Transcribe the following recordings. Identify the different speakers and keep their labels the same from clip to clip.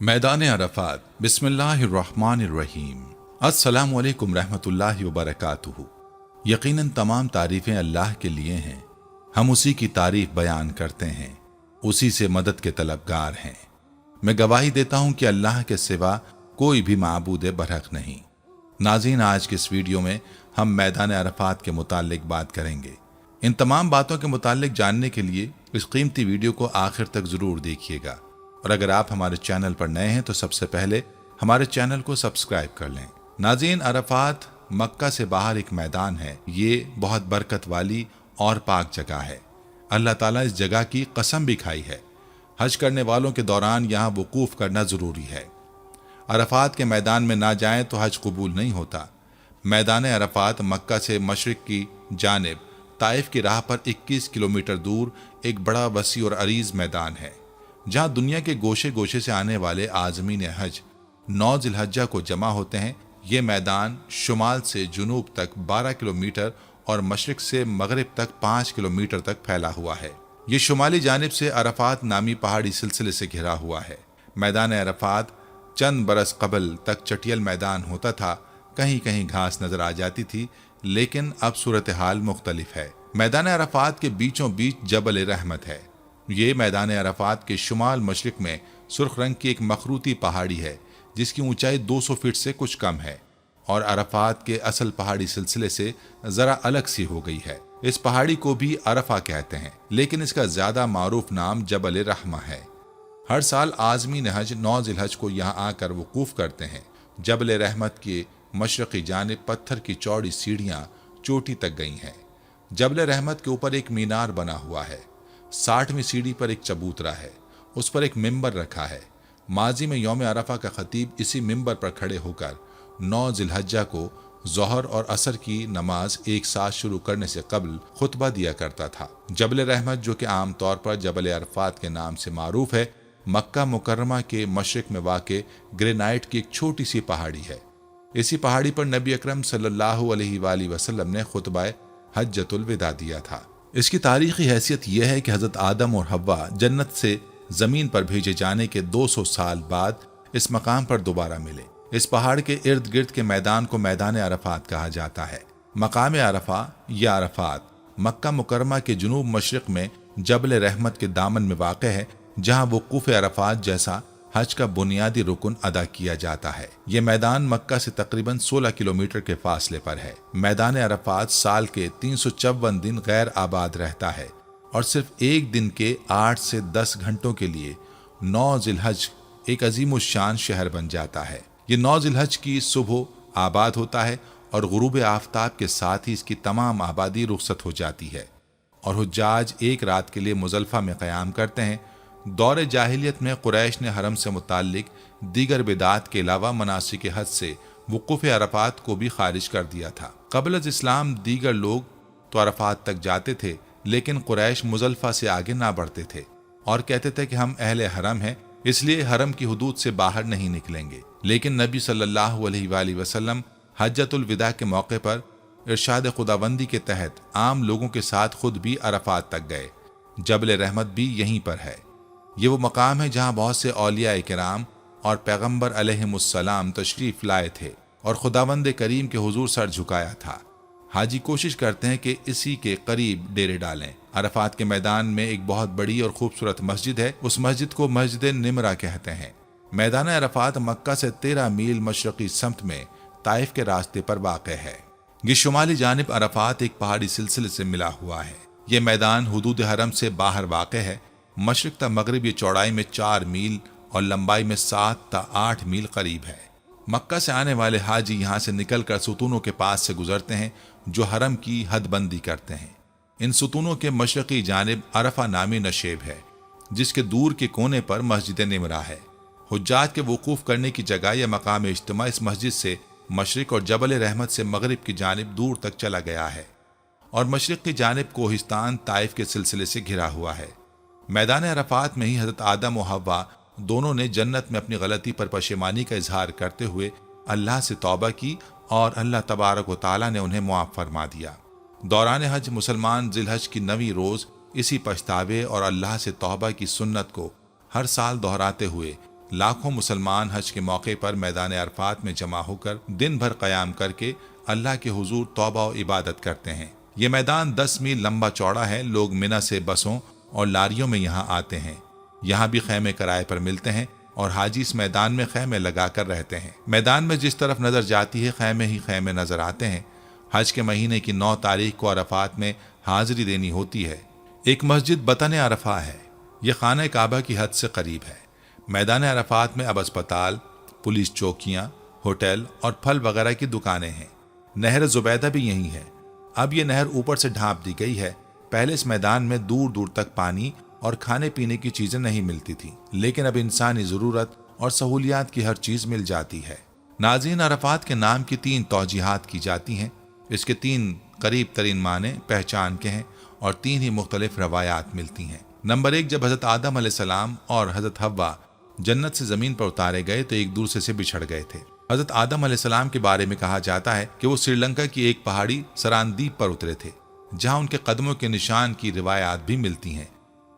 Speaker 1: मैदान अरफात। बिस्मिल्लाहिर्रहमानिर्रहीम। अस्सलामु अलैकुम रहमतुल्लाहि व बरकातुहू। यकीनन तमाम तारीफ़ें अल्लाह के लिए हैं। हम उसी की तारीफ़ बयान करते हैं, उसी से मदद के तलबगार हैं। मैं गवाही देता हूँ कि अल्लाह के सिवा कोई भी माबूद बरहक नहीं। नाज़रीन, आज के इस वीडियो में हम मैदान अरफात के मुतालिक बात करेंगे। इन तमाम बातों के मुतालिक जानने के लिए इस कीमती वीडियो को आखिर तक ज़रूर देखिएगा। और अगर आप हमारे चैनल पर नए हैं तो सबसे पहले हमारे चैनल को सब्सक्राइब कर लें। नाज़रीन, अरफात मक्का से बाहर एक मैदान है। ये बहुत बरकत वाली और पाक जगह है। अल्लाह ताला इस जगह की कसम भी खाई है। हज करने वालों के दौरान यहाँ वकूफ़ करना ज़रूरी है। अरफात के मैदान में ना जाएं तो हज कबूल नहीं होता। मैदान अरफात मक्का से मशरिक़ की जानिब ताइफ की राह पर 21 किलोमीटर दूर एक बड़ा वसी और अरीज़ मैदान है, जहाँ दुनिया के गोशे गोशे से आने वाले आज़मीन हज 9 ज़िलहज्जा को जमा होते हैं। ये मैदान शुमाल से जुनूब तक 12 किलोमीटर और मशरिक़ से मगरिब तक 5 किलोमीटर तक फैला हुआ है। ये शुमाली जानिब से अरफात नामी पहाड़ी सिलसिले से घिरा हुआ है। मैदान अरफात चंद बरस कबल तक चटियल मैदान होता था। कहीं कहीं घास नजर आ जाती थी, लेकिन अब सूरत हाल मुख्तलिफ है। मैदान अरफात के बीचों बीच जबल रहमत है। ये मैदान अरफात के शुमाल मशरिक में सुर्ख रंग की एक मखरूती पहाड़ी है, जिसकी ऊंचाई 200 फीट से कुछ कम है और अरफात के असल पहाड़ी सिलसिले से ज़रा अलग सी हो गई है। इस पहाड़ी को भी अरफा कहते हैं, लेकिन इसका ज़्यादा मारूफ नाम जबल रहमा है। हर साल आज़मीन हज 9 ज़िलहज को यहाँ आकर वकूफ़ करते हैं। जबल रहमत के मशरक़ी जानिब पत्थर की चौड़ी सीढ़ियाँ चोटी तक गई हैं। जबल रहमत के ऊपर एक मीनार बना हुआ है। 60वीं सीढ़ी पर एक चबूतरा है, उस पर एक मिंबर रखा है। माजी में यौम अरफा का खतीब इसी मिंबर पर खड़े होकर 9 ज़िलहज्जा को ज़ोहर और असर की नमाज एक साथ शुरू करने से कबल खुतबा दिया करता था। जबल रहमत, जो कि आम तौर पर जबल अरफात के नाम से मारूफ है, मक्का मुकर्रमा के मशरिक में वाक़े ग्रेनाइट की एक छोटी सी पहाड़ी है। इसी पहाड़ी पर नबी अकरम सल्लल्लाहु अलैहि वसल्लम ने खुतबा हज्जतुल विदा दिया था। इसकी तारीखी हैसियत यह है कि हज़रत आदम और हव्वा जन्नत से ज़मीन पर भेजे जाने के 200 साल बाद इस मकाम पर दोबारा मिले। इस पहाड़ के इर्द गिर्द के मैदान को मैदान अरफात कहा जाता है। मकाम अरफा या अरफात मक्का मुकरमा के जुनूब मशरिक में जबल रहमत के दामन में वाक़ है, जहाँ वकूफ़ अरफात जैसा हज का बुनियादी रुकन अदा किया जाता है। ये मैदान मक्का से तकरीबन 16 किलोमीटर के फासले पर है। मैदान अरफात साल के 354 दिन गैर आबाद रहता है और सिर्फ एक दिन के 8 से 10 घंटों के लिए 9 ज़िलहज एक अजीमुश्शान शहर बन जाता है। ये 9 ज़िलहज की सुबह आबाद होता है और गुरूब आफ्ताब के साथ ही इसकी तमाम आबादी रुखसत हो जाती है और हुज्जाज एक रात के लिए मुज़ल्फ़ा में क़याम करते हैं। दौर जाहिलियत में कुरैश ने हरम से मुताल्लिक दीगर बिदात के अलावा मनासिक हज से वकूफ़ अरफात को भी खारिज कर दिया था। क़ब्ल इस्लाम दीगर लोग तो अरफात तक जाते थे, लेकिन कुरैश मुज़ल्फ़ा से आगे ना बढ़ते थे और कहते थे कि हम अहले हरम हैं, इसलिए हरम की हुदूद से बाहर नहीं निकलेंगे। लेकिन नबी सल्लल्लाहु अलैहि वसल्लम हज्जतुल विदा के मौके पर इरशाद खुदाबंदी के तहत आम लोगों के साथ खुद भी अरफात तक गए। जबल रहमत भी यहीं पर है। ये वो मकाम है जहाँ बहुत से औलिया किराम और पैगम्बर अलैहिमुस्सलाम तशरीफ़ लाए थे और खुदावंद करीम के हुजूर सर झुकाया था। हाजी कोशिश करते हैं कि इसी के करीब डेरे डालें। अरफात के मैदान में एक बहुत बड़ी और खूबसूरत मस्जिद है। उस मस्जिद को मस्जिद निमरा कहते हैं। मैदान अरफात मक्का से 13 मील मशरक़ी समत में ताइफ के रास्ते पर वाक़ है। ये शुमाली जानिब अरफात एक पहाड़ी सिलसिले से मिला हुआ है। ये मैदान हुदूद हरम से बाहर वाक़ है। मशरिक़ ता मगरिब ये चौड़ाई में 4 मील और लंबाई में 7 ता 8 मील करीब है। मक्का से आने वाले हाजी यहाँ से निकलकर सुतूनों के पास से गुजरते हैं, जो हरम की हदबंदी करते हैं। इन सुतूनों के मशरक़ी जानिब अरफा नामी नशेब है, जिसके दूर के कोने पर मस्जिद निमरा है। हुज्जाज के वकूफ़ करने की जगह या मकाम इज्तिमा इस मस्जिद से मशरिक़ और जबल रहमत से मगरिब की जानिब दूर तक चला गया है और मशरिक़ की जानिब कोहिस्तान ताइफ के सिलसिले से घिरा हुआ है। मैदान अरफात में ही हज़रत आदम और हव्वा दोनों ने जन्नत में अपनी गलती पर पशेमानी का इजहार करते हुए अल्लाह से तौबा की और अल्लाह तबारक व तआला ने उन्हें मुआफ़ फरमा दिया। दौरान हज मुसलमान ज़िलहज की 9वीं रोज़ इसी पछतावे और अल्लाह से तौबा की सुन्नत को हर साल दोहराते हुए लाखों मुसलमान हज के मौके पर मैदान अरफात में जमा होकर दिन भर क़याम करके अल्लाह के हुजूर तौबा और इबादत करते हैं। ये मैदान 10 मील लंबा चौड़ा है। लोग मिना से बसों और लारियों में यहाँ आते हैं। यहाँ भी खैमे किराए पर मिलते हैं और हाजी इस मैदान में खैमे लगा कर रहते हैं। मैदान में जिस तरफ नजर जाती है खैमे ही खैमे नजर आते हैं। हज के महीने की 9 तारीख को अरफात में हाजिरी देनी होती है। एक मस्जिद बतन अरफा है। यह खाना काबा की हद से करीब है। मैदान अरफात में अब अस्पताल, पुलिस चौकियाँ, होटल और फल वगैरह की दुकानें हैं। नहर जुबैदा भी यहीं है। अब यह नहर ऊपर से ढांप दी गई है। पहले इस मैदान में दूर दूर तक पानी और खाने पीने की चीजें नहीं मिलती थी, लेकिन अब इंसानी जरूरत और सहूलियात की हर चीज मिल जाती है। नाज़रीन, अरफात के नाम की 3 तौजीहात की जाती हैं। इसके 3 करीब तरीन माने पहचान के हैं और 3 ही मुख्तलिफ रवायात मिलती हैं। नंबर 1, जब हजरत आदम अलैहिस्सलाम और हजरत हव्वा जन्नत से जमीन पर उतारे गए तो एक दूसरे से बिछड़ गए थे। हजरत आदम अलैहिस्सलाम के बारे में कहा जाता है कि वो श्रीलंका की एक पहाड़ी सरान द्वीप पर उतरे थे, जहां उनके कदमों के निशान की रिवायात भी मिलती हैं।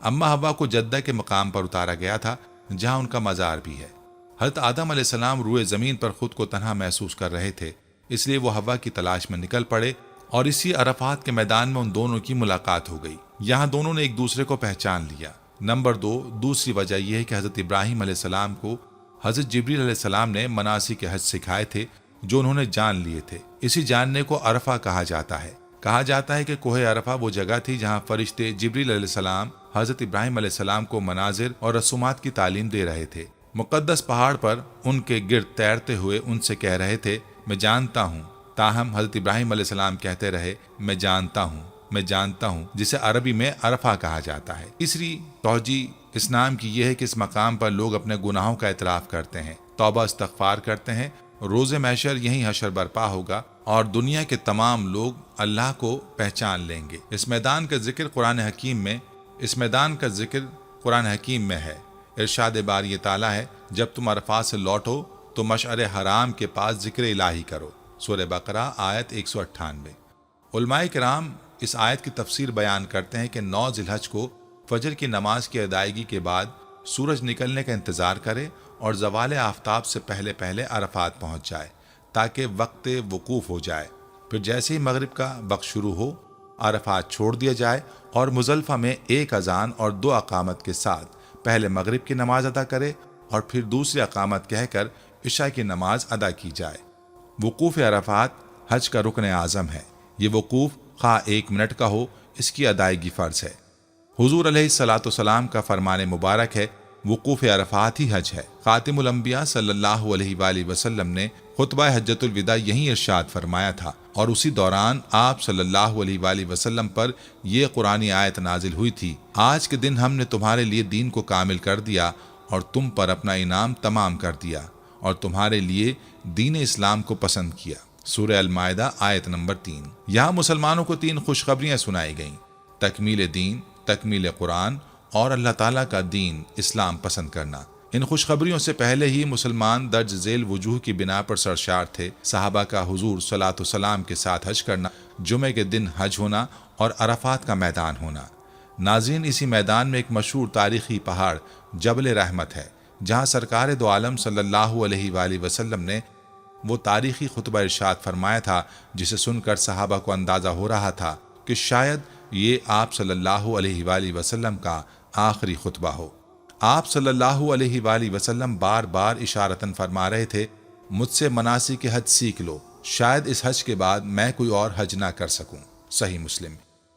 Speaker 1: अम्मा हव्वा को जद्दा के मकाम पर उतारा गया था, जहां उनका मज़ार भी है। हजरत आदम अलैहिस्सलाम रूए ज़मीन पर खुद को तन्हा महसूस कर रहे थे, इसलिए वो हव्वा की तलाश में निकल पड़े और इसी अरफात के मैदान में उन दोनों की मुलाकात हो गई। यहाँ दोनों ने एक दूसरे को पहचान लिया। नंबर 2, दूसरी वजह यह है कि हजरत इब्राहिम अलैहिस्सलाम को हजरत जिब्रील अलैहिस्सलाम ने मनासिक हज सिखाए थे, जो उन्होंने जान लिए थे। इसी जानने को अरफा कहा जाता है। कहा जाता है कि कोहे अरफा वो जगह थी जहां फरिश्ते जिब्रील अलैहिस्सलाम हजरत इब्राहिम अलैहिस्सलाम को मनाजिर और रसूमात की तालीम दे रहे थे। मुकद्दस पहाड़ पर उनके गिर्द तैरते हुए उनसे कह रहे थे, मैं जानता हूँ। ताहम हजरत इब्राहिम अलैहिस्सलाम कहते रहे, मैं जानता हूँ, मैं जानता हूँ, जिसे अरबी में अरफा कहा जाता है। तीसरी तौजी इस नाम की यह है कि इस मकाम पर लोग अपने गुनाहों का इतराफ करते हैं, तौबा इस्तग़फ़ार करते हैं। रोज़े महशर यहीं हशर बर्पा होगा और दुनिया के तमाम लोग अल्लाह को पहचान लेंगे। इस मैदान का जिक्र कुरान हकीम में है। इरशाद बारी ताला है, जब तुम अरफात से लौटो तो मशअर हराम के पास जिक्र इलाही करो। सूरह बकरा आयत 198। उलमाए किराम इस आयत की तफसीर बयान करते हैं कि 9 ज़िलहज को फजर की नमाज की अदायगी के बाद सूरज निकलने का इंतज़ार करे और ज़वाल आफ्ताब से पहले पहले अरफात पहुँच जाए, ताकि वक्त वकूफ़ हो जाए। फिर जैसे ही मगरिब का वक्त शुरू हो, अरफात छोड़ दिया जाए और मुज़ल्फ़ा में 1 अज़ान और 2 अकामत के साथ पहले मगरिब की नमाज अदा करे और फिर दूसरी अकामत कहकर इशा की नमाज अदा की जाए। वकूफ़ अरफात हज का रुकन आज़म है। ये वकूफ़ खा 1 मिनट का हो, इसकी अदायगी फ़र्ज़ है। हुज़ूर अलैहिस्सलाम का फरमान मुबारक है, वकूफ़ अरफात ही हज है। ख़ातिमुल अंबिया सल्लल्लाहु अलैहि वसल्लम ने खुतबा हज्जतुल विदा यही इरशाद फरमाया था और उसी दौरान आप सल्लल्लाहु अलैहि वसल्लम पर यह कुरानी आयत नाजिल हुई थी, आज के दिन हमने तुम्हारे लिए दीन को कामिल कर दिया और तुम पर अपना इनाम तमाम कर दिया और तुम्हारे लिए दीन इस्लाम को पसंद किया। सूरह अल-माइदा आयत नंबर 3। यहाँ मुसलमानों को 3 खुशखबरियाँ सुनाई गईं, तकमील दीन, तकमील कुरान और अल्लाह ताला का दीन इस्लाम पसंद करना। इन खुशखबरियों से पहले ही मुसलमान दर्ज झेल वजूह की बिना पर सरशार थे। सहाबा का हुजूर सलातो सलाम के साथ हज करना, जुमे के दिन हज होना और अरफात का मैदान होना। नाज़रीन, इसी मैदान में एक मशहूर तारीखी पहाड़ जबल रहमत है, जहाँ सरकार दो आलम सल्लल्लाहु अलैहि वसल्लम ने वो तारीखी खुतबा इरशाद फरमाया था, जिसे सुनकर सहाबा को अंदाज़ा हो रहा था कि शायद ये आप सल्लल्लाहु अलैहि वसल्लम का आखिरी खुतबा हो। आप सल्लल्लाहु अलैहि वसल्लम बार बार इशारतन फरमा रहे थे, मुझसे मनासिक के हज सीख लो, शायद इस हज के बाद मैं कोई और हज ना कर सकूं। सही मुस्लिम।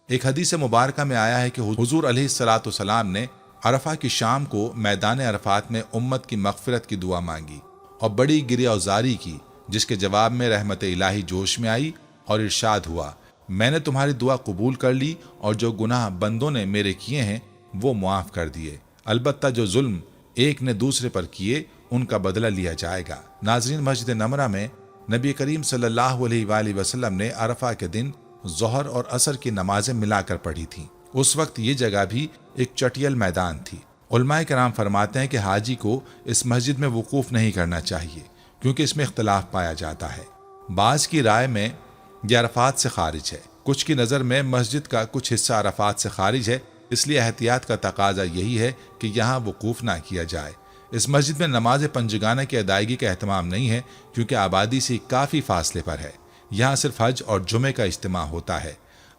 Speaker 1: एक हदीस मुबारका में आया है कि हुजूर अलैहिस्सलातु वस्सलाम ने अरफा की शाम को मैदान अरफात में उम्मत की मगफिरत की दुआ मांगी और बड़ी गिरियाज़ारी की, जिसके जवाब में रहमत इलाही जोश में आई और इरशाद हुआ, मैंने तुम्हारी दुआ कबूल कर ली और जो गुनाह बंदों ने मेरे किए हैं वो मुआफ़ कर दिए, अलबत्ता जो जुल्म एक ने दूसरे पर किए उनका बदला लिया जाएगा। नाज़रीन, मस्जिद नमरा में नबी करीम सल्लल्लाहु अलैहि वसल्लम ने अरफा के दिन ज़ोहर और असर की नमाजें मिलाकर पढ़ी थीं। उस वक्त ये जगह भी एक चटियल मैदान थी। उलमाए किराम फरमाते हैं कि हाजी को इस मस्जिद में वकूफ़ नहीं करना चाहिए, क्योंकि इसमें इख्तलाफ पाया जाता है। बाज़ की राय में यह अरफात से खारिज है, कुछ की नज़र में मस्जिद का कुछ हिस्सा अरफात से खारिज है, इसलिए एहतियात का तकाजा यही है कि यहाँ वकूफ़ ना किया जाए। اس مسجد میں نماز پنجگانہ کی ادائیگی کا اہتمام نہیں ہے کیونکہ آبادی سے کافی فاصلے پر ہے۔ یہاں صرف حج اور جمعے کا اجتماع ہوتا ہے۔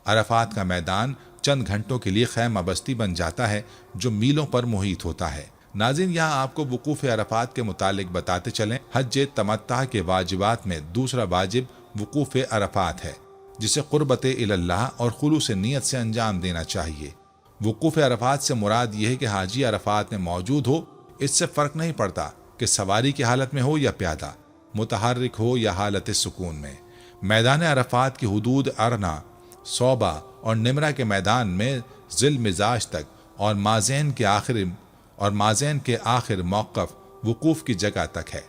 Speaker 1: عرفات کا میدان چند گھنٹوں کے لیے خیمہ بستی بن جاتا ہے جو میلوں پر محیط ہوتا ہے۔ ناظرین، یہاں آپ کو وقوف عرفات کے متعلق بتاتے چلیں، حج تمتع کے واجبات میں دوسرا واجب وقوف عرفات ہے، جسے قربت اللہ اور خلوص نیت سے انجام دینا چاہیے۔ وقوف عرفات سے مراد یہ ہے کہ حاجی عرفات میں موجود ہو، اس سے فرق نہیں پڑتا کہ سواری کی حالت میں ہو یا پیادہ، متحرک ہو یا حالت سکون میں۔ میدان عرفات کی حدود ارنا، صوبہ اور نمرہ کے میدان میں ذی المزاج تک اور مازین کے آخر موقف وقوف کی جگہ تک ہے۔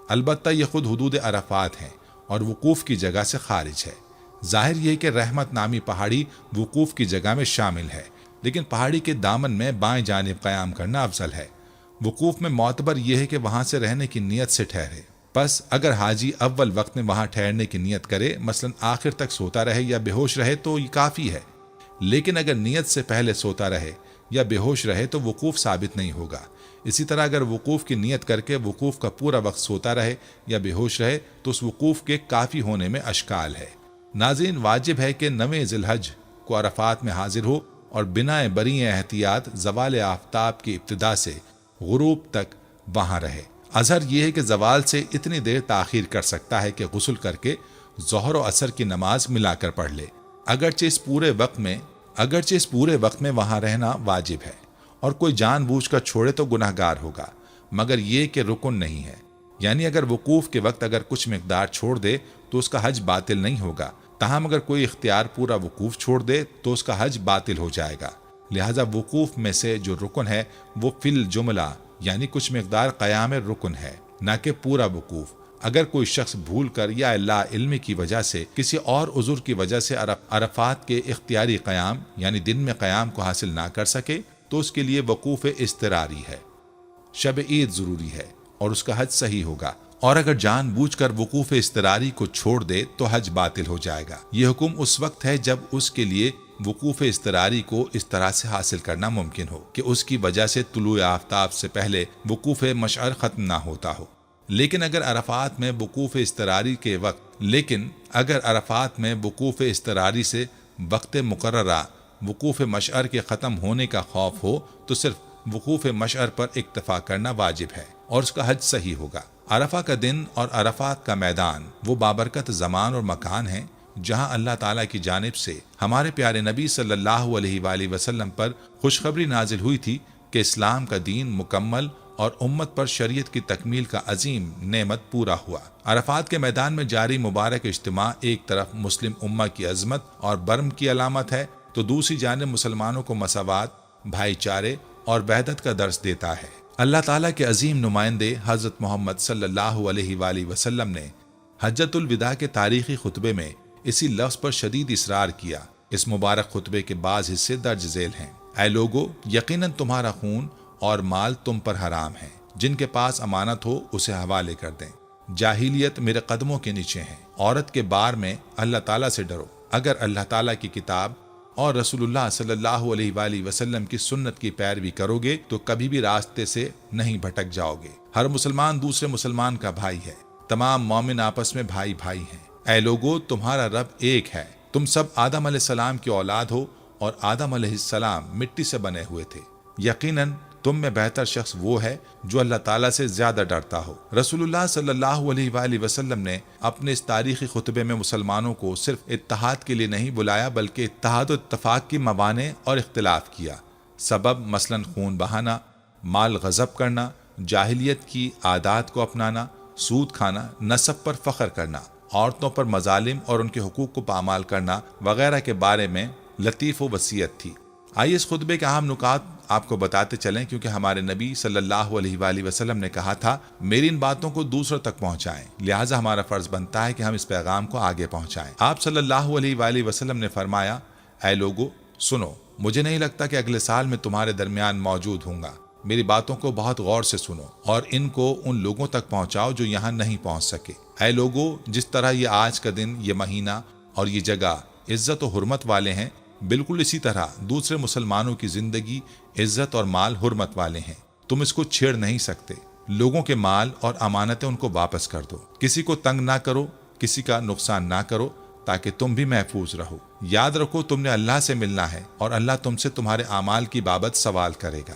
Speaker 1: البتہ یہ خود حدود عرفات ہیں اور وقوف کی جگہ سے خارج ہے۔ ظاہر یہ کہ رحمت نامی پہاڑی وقوف کی جگہ میں شامل ہے، لیکن پہاڑی کے دامن میں بائیں جانب قیام کرنا افضل ہے۔ وقوف میں معتبر یہ ہے کہ وہاں سے رہنے کی نیت سے ٹھہرے۔ پس اگر حاجی اول وقت میں وہاں ٹھہرنے کی نیت کرے، مثلا آخر تک سوتا رہے یا بے ہوش رہے تو یہ کافی ہے، لیکن اگر نیت سے پہلے سوتا رہے یا بے ہوش رہے تو وقوف ثابت نہیں ہوگا۔ اسی طرح اگر وقوف کی نیت کر کے وقوف کا پورا وقت سوتا رہے یا بے ہوش رہے تو اس وقوف کے کافی ہونے میں اشکال ہے۔ ناظرین، واجب ہے کہ 9 ذی الحج کو عرفات میں حاضر ہو اور بنا بری احتیاط زوال آفتاب کی ابتدا سے غروب تک وہاں رہے۔ اظہر یہ ہے کہ زوال سے اتنی دیر تاخیر کر سکتا ہے کہ غسل کر کے ظہر و عصر کی نماز ملا کر پڑھ لے، اگرچہ اس پورے وقت میں وہاں رہنا واجب ہے، اور کوئی جان بوجھ کر چھوڑے تو گناہ گار ہوگا، مگر یہ کہ رکن نہیں ہے، یعنی اگر وقوف کے وقت اگر کچھ مقدار چھوڑ دے تو اس کا حج باطل نہیں ہوگا، تاہم اگر کوئی اختیار پورا وقوف چھوڑ دے تو اس کا حج باطل ہو جائے گا۔ لہذا وقوف میں سے جو رکن ہے وہ فی الجملہ یعنی کچھ مقدار قیام رکن ہے، نہ کہ پورا وقوف۔ اگر کوئی شخص بھول کر یا لا علم کی وجہ سے کسی اور عذر کی وجہ سے عرفات کے اختیاری قیام یعنی دن میں قیام کو حاصل نہ کر سکے تو اس کے لیے وقوف اضطراری ہے، شب عید ضروری ہے اور اس کا حج صحیح ہوگا، اور اگر جان بوجھ کر وقوف اضطراری کو چھوڑ دے تو حج باطل ہو جائے گا۔ یہ حکم اس وقت ہے جب اس کے لیے وقوف اضطراری کو اس طرح سے حاصل کرنا ممکن ہو کہ اس کی وجہ سے طلوع آفتاب سے پہلے وقوف مشعر ختم نہ ہوتا ہو۔ لیکن اگر عرفات میں وقوف اضطراری سے وقت مقررہ وقوف مشعر کے ختم ہونے کا خوف ہو تو صرف وقوف مشعر پر اکتفا کرنا واجب ہے اور اس کا حج صحیح ہوگا۔ عرفہ کا دن اور عرفات کا میدان وہ بابرکت زمان اور مکان ہیں جہاں اللہ تعالیٰ کی جانب سے ہمارے پیارے نبی صلی اللہ علیہ وآلہ وسلم پر خوشخبری نازل ہوئی تھی کہ اسلام کا دین مکمل اور امت پر شریعت کی تکمیل کا عظیم نعمت پورا ہوا۔ عرفات کے میدان میں جاری مبارک اجتماع ایک طرف مسلم امہ کی عظمت اور برم کی علامت ہے تو دوسری جانب مسلمانوں کو مساوات، بھائی چارے اور وحدت کا درس دیتا ہے۔ اللہ تعالیٰ کے عظیم نمائندے حضرت محمد صلی اللہ علیہ وآلہ وسلم نے حجۃ الوداع کے تاریخی خطبے میں اسی لفظ پر شدید اصرار کیا۔ اس مبارک خطبے کے بعض حصے درج ذیل ہیں۔ اے لوگو، یقیناً تمہارا خون اور مال تم پر حرام ہے، جن کے پاس امانت ہو اسے حوالے کر دیں۔ جاہلیت میرے قدموں کے نیچے ہیں۔ عورت کے بار میں اللہ تعالیٰ سے ڈرو۔ اگر اللہ تعالیٰ کی کتاب اور رسول اللہ صلی اللہ علیہ وآلہ وسلم کی سنت کی پیروی کرو گے تو کبھی بھی راستے سے نہیں بھٹک جاؤ گے۔ ہر مسلمان دوسرے مسلمان کا بھائی ہے، تمام مومن آپس میں بھائی بھائی ہیں۔ اے لوگو، تمہارا رب ایک ہے، تم سب آدم علیہ السلام کی اولاد ہو اور آدم علیہ السلام مٹی سے بنے ہوئے تھے۔ یقیناً تم میں بہتر شخص وہ ہے جو اللہ تعالیٰ سے زیادہ ڈرتا ہو۔ رسول اللہ صلی اللہ علیہ وآلہ وسلم نے اپنے اس تاریخی خطبے میں مسلمانوں کو صرف اتحاد کے لیے نہیں بلایا بلکہ اتحاد و اتفاق کی موانع اور اختلاف کیا۔ سبب مثلاً خون بہانا، مال غصب کرنا، جاہلیت کی عادات کو اپنانا، سود کھانا، نسب پر فخر کرنا، عورتوں پر مظالم اور ان کے حقوق کو پامال کرنا وغیرہ کے بارے میں لطیف و وصیت تھی۔ آئیے اس خطبے کے اہم نکات آپ کو بتاتے چلیں، کیونکہ ہمارے نبی صلی اللہ علیہ وآلہ وسلم نے کہا تھا میری ان باتوں کو دوسروں تک پہنچائیں، لہٰذا ہمارا فرض بنتا ہے کہ ہم اس پیغام کو آگے پہنچائیں۔ آپ صلی اللہ علیہ وآلہ وسلم نے فرمایا، اے لوگو سنو، مجھے نہیں لگتا کہ اگلے سال میں تمہارے درمیان موجود ہوں گا۔ میری باتوں کو بہت غور سے سنو اور ان کو ان لوگوں تک پہنچاؤ جو یہاں نہیں پہنچ سکے۔ اے لوگو، جس طرح یہ آج کا دن، یہ مہینہ اور یہ جگہ عزت و حرمت والے ہیں، بالکل اسی طرح دوسرے مسلمانوں کی زندگی، عزت اور مال حرمت والے ہیں۔ تم اس کو چھیڑ نہیں سکتے، لوگوں کے مال اور امانتیں ان کو واپس کر دو، کسی کو تنگ نہ کرو، کسی کا نقصان نہ کرو، تاکہ تم بھی محفوظ رہو۔ یاد رکھو تم نے اللہ سے ملنا ہے اور اللہ تم سے تمہارے اعمال کی بابت سوال کرے گا۔